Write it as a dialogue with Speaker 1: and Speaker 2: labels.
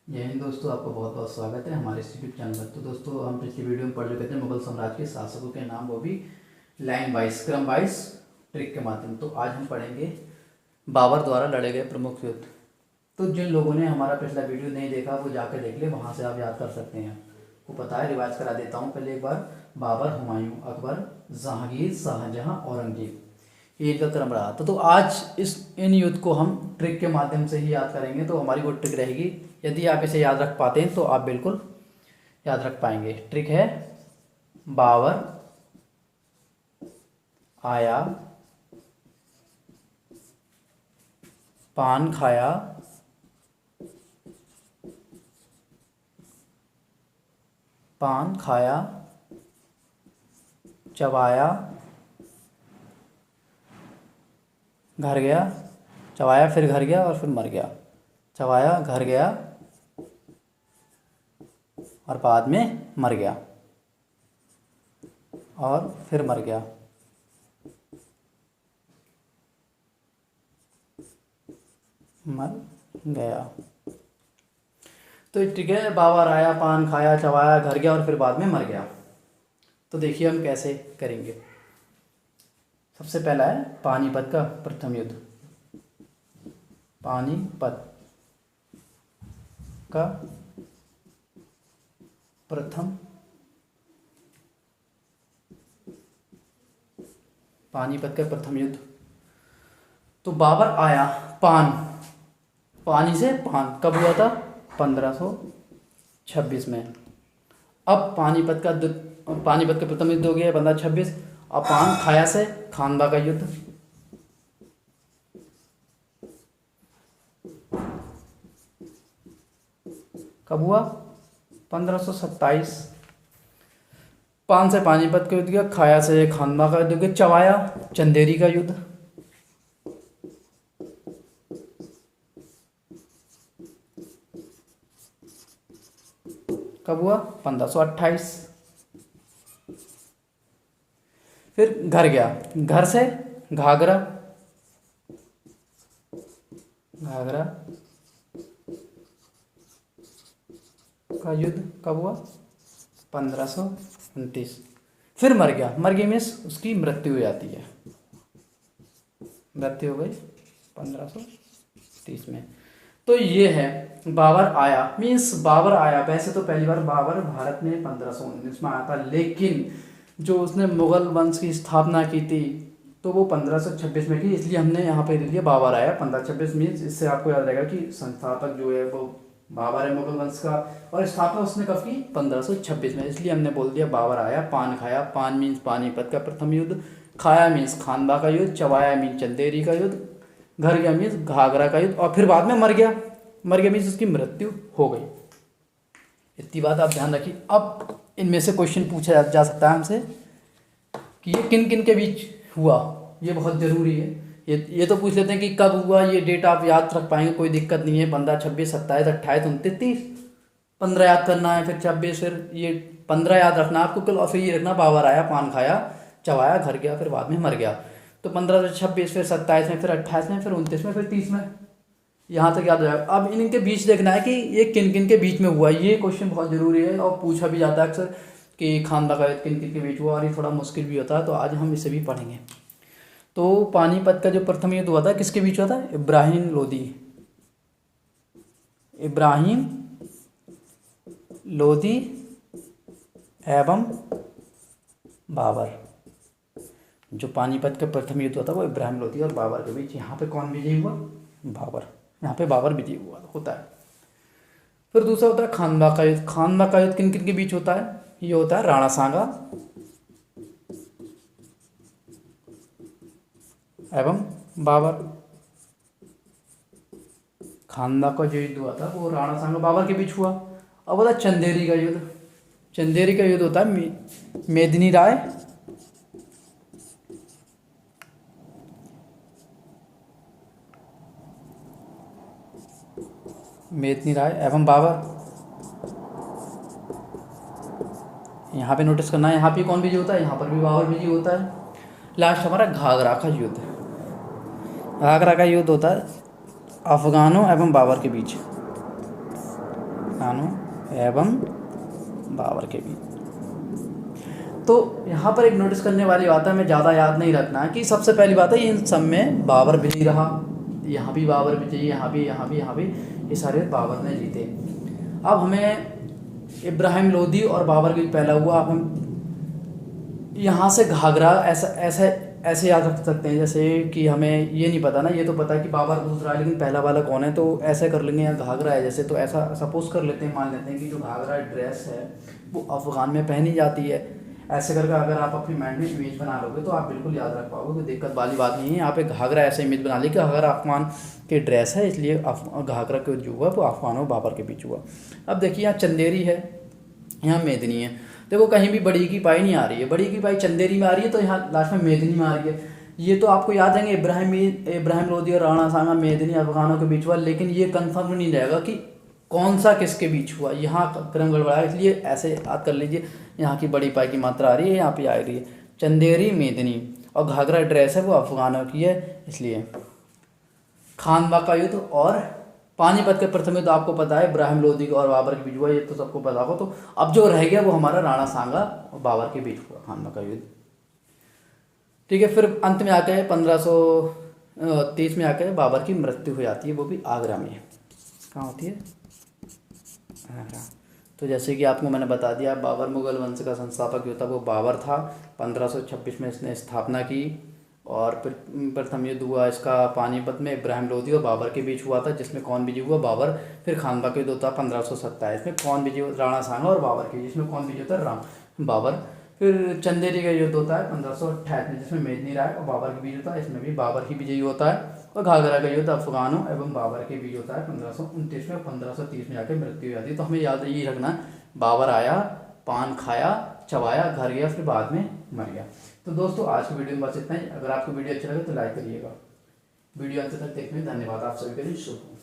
Speaker 1: जय हिंद दोस्तों, आपका बहुत बहुत स्वागत है हमारे इस यूट्यूब चैनल पर। तो दोस्तों, हम पिछली वीडियो में पढ़ चुके थे मुगल साम्राज्य के शासकों के नाम, वो भी लाइन वाइज, क्रम वाइज, ट्रिक के माध्यम। तो आज हम पढ़ेंगे बाबर द्वारा लड़े गए प्रमुख युद्ध। तो जिन लोगों ने हमारा पिछला वीडियो नहीं देखा वो जाकर देख ले, वहाँ से आप याद कर सकते हैं। आपको पता है, रिवाइज करा देता हूँ पहले एक बार। बाबर, हुमायूं, अकबर, जहांगीर, शाहजहां, औरंगजेब, ये इनका क्रम रहा। तो आज इन युद्ध को हम ट्रिक के माध्यम से ही याद करेंगे। तो हमारी वो ट्रिक रहेगी, यदि आप इसे याद रख पाते हैं तो आप बिल्कुल याद रख पाएंगे। ट्रिक है, बाबर आया, पान खाया, पान खाया, चबाया, घर गया, चबाया फिर घर गया और फिर मर गया, चबाया घर गया और बाद में मर गया और फिर मर गया। मर गया। तो ठीक है, बाबर आया, पान खाया, चबाया, घर गया और फिर बाद में मर गया। तो देखिए हम कैसे करेंगे। सबसे पहला है पानीपत का प्रथम युद्ध। पानीपत का प्रथम, पानीपत का प्रथम युद्ध। तो बाबर आया, पानी से पान कब हुआ था? 1526 में। अब पानीपत का प्रथम युद्ध हो गया 1526। अब पान खाया से खानवा का युद्ध। कब हुआ? 1527। पान से पानीपत का युद्ध किया, खाया से खानवा का युद्ध किया, चवाया चंदेरी का युद्ध। कब हुआ? 1528। फिर घर गया, घर से घाघरा का युद्ध कब हुआ? 1529। फिर मर गया मीन्स उसकी मृत्यु हो जाती है, मृत्यु हो गई 1530 में। तो ये है बाबर आया मीन्स बाबर आया। वैसे तो पहली बार बाबर भारत में 1519 में आया था, लेकिन जो उसने मुगल वंश की स्थापना की थी तो वो 1526 में की, इसलिए हमने यहाँ पे ले लिया बाबर आया 1526 मीन्स। इससे आपको याद रहेगा कि संस्थापक जो है वो बाबर है मुगल वंश का, और स्थापना उसने कब की? 1526 में, इसलिए हमने बोल दिया बाबर आया। पान खाया, पान मीन्स पानीपत का प्रथम युद्ध, खाया मीन्स खानवा का युद्ध, चबाया मीन्स चंदेरी का युद्ध, घर गया मीन्स घाघरा का युद्ध, और फिर बाद में मर गया मीन्स उसकी मृत्यु हो गई। इतनी बात आप ध्यान रखिए। अब इनमें से क्वेश्चन पूछा जा सकता है हमसे कि ये किन किन के बीच हुआ, ये बहुत ज़रूरी है। ये तो पूछ लेते हैं कि कब हुआ, ये डेट आप याद रख पाएंगे, कोई दिक्कत नहीं है। 15, 26, 27, 28, 29, 30, 15 याद करना है, फिर 26, फिर ये 15 याद रखना आपको कल, और फिर ये रखना बाबर आया, पान खाया, चबाया, घर गया, फिर बाद में मर गया। तो 15 से 26, फिर 27 में, फिर 28 में, फिर 29 में, फिर 30 में, यहाँ तक याद हो जाएगा। अब इनके बीच देखना है कि ये किन किन के बीच में हुआ। ये क्वेश्चन बहुत ज़रूरी है और पूछा भी जाता है अक्सर कि खानवा का युद्ध किन किन के बीच हुआ, और ये थोड़ा मुश्किल भी होता है। तो आज हम इसे भी पढ़ेंगे। तो पानीपत का जो प्रथम युद्ध हुआ था किसके बीच हुआ था? इब्राहिम लोदी एवं बाबर। जो पानीपत का प्रथम युद्ध हुआ था वो इब्राहिम लोदी और बाबर के बीच। यहाँ पे कौन विजयी हुआ? बाबर। यहाँ पे बाबर विजयी हुआ होता है। फिर दूसरा होता है खानवा का युद्ध। खानवा का युद्ध किन किन के बीच होता है? ये होता है राणा सांगा एवं बाबर। खानवा का जो युद्ध हुआ था वो राणा सांगा बाबर के बीच हुआ। अब होता है चंदेरी का युद्ध। चंदेरी का युद्ध होता है मेदिनी राय एवं बाबर। यहाँ पे नोटिस करना है, यहाँ पे कौन विजय होता है? यहाँ पर भी बाबर विजय होता है। लास्ट हमारा घाघरा का युद्ध। घाघरा का युद्ध होता है अफगानों एवं बाबर के बीच। अफगानों एवं बाबर के बीच। तो यहाँ पर एक नोटिस करने वाली बात है, हमें ज़्यादा याद नहीं रखना है कि सबसे पहली बात है इन सब में बाबर विजयी रहा, यहाँ भी बाबर विजयी, यहाँ भी, यहाँ भी, यहाँ भी, ये सारे बाबर ने जीते। अब हमें इब्राहिम लोदी और बाबर के बीच पहला हुआ। अब हम यहाँ से घाघरा ऐसा ऐसे ऐसे याद रख सकते हैं जैसे कि हमें ये नहीं पता ना, ये तो पता है कि बाबर दूसरा है लेकिन पहला वाला कौन है, तो ऐसे कर लेंगे। यहाँ घाघरा है जैसे, तो ऐसा सपोज कर लेते हैं, मान लेते हैं कि जो घाघरा ड्रेस है वो अफ़गान में पहनी जाती है। ऐसे करके अगर आप अपनी माइंड में इमेज बना लोगे तो आप बिल्कुल याद रख पाओगे, कोई दिक्कत वाली बात नहीं है। यहाँ पे घाघरा ऐसे इमेज बना ली कि घाघरा अफगान की ड्रेस है, इसलिए घाघरा के जो हुआ वो अफगान और बाबर के बीच हुआ। अब देखिए यहाँ चंदेरी है, यहाँ मेदनी है। देखो कहीं भी बड़ी की पाई नहीं आ रही है, बड़ी की पाई चंदेरी में आ रही है तो यहाँ लास्ट में मेदनी में आ रही है। ये तो आपको याद है इब्राहिम लोदी और राणा सांगा मेदनी अफगानों के बीच हुआ, लेकिन ये कंफर्म नहीं रहेगा कि कौन सा किसके बीच हुआ। यहाँ क्रम गड़बड़ा है, इसलिए ऐसे याद कर लीजिए। यहाँ की बड़ी पाई की मात्रा आ रही है, यहाँ पे आ रही है चंदेरी मेदनी, और घाघरा ड्रेस है वो अफगानों की है। इसलिए खानवा का युद्ध और पानीपत के प्रथम युद्ध आपको पता है इब्राहिम लोदी और बाबर के बीच हुआ, ये तो सबको पता होगा। तो अब जो रह गया वो हमारा राणा सांगा और बाबर के बीच हुआ खानवा का युद्ध। ठीक है, फिर अंत में आके 1530 में आके बाबर की मृत्यु हो जाती है, वो भी आगरा में। कहाँ होती है? आगरा। तो जैसे कि आपको मैंने बता दिया, बाबर मुगल वंश का संस्थापक जो था वो बाबर था। 1526 में इसने स्थापना की, और फिर प्रथम युद्ध हुआ इसका पानीपत में इब्राहिम लोदी और बाबर के बीच हुआ था, जिसमें कौन विजयी हुआ? बाबर। फिर खानवा का युद्ध होता 1527 में, कौन विजयी? राणा सांगा और बाबर के, जिसमें कौन विजयी होता है? बाबर। फिर चंदेरी का युद्ध होता है 1528 में, जिसमें मेदनी राय और बाबर के बीच होता है, इसमें भी बाबर ही विजयी होता है। और घाघरा का युद्ध अफगानों एवं बाबर के बीच होता है 1529 में, 1530 में जाकर मृत्यु हो जाती है। तो हमें याद यही रखना, बाबर आया, पान खाया, चबाया, घर गया, फिर बाद में मर गया। तो दोस्तों आज की वीडियो में बस इतना ही। अगर आपको वीडियो अच्छा लगे तो लाइक करिएगा। वीडियो अंत तक देखने धन्यवाद। आप सभी के लिए शुभ हो।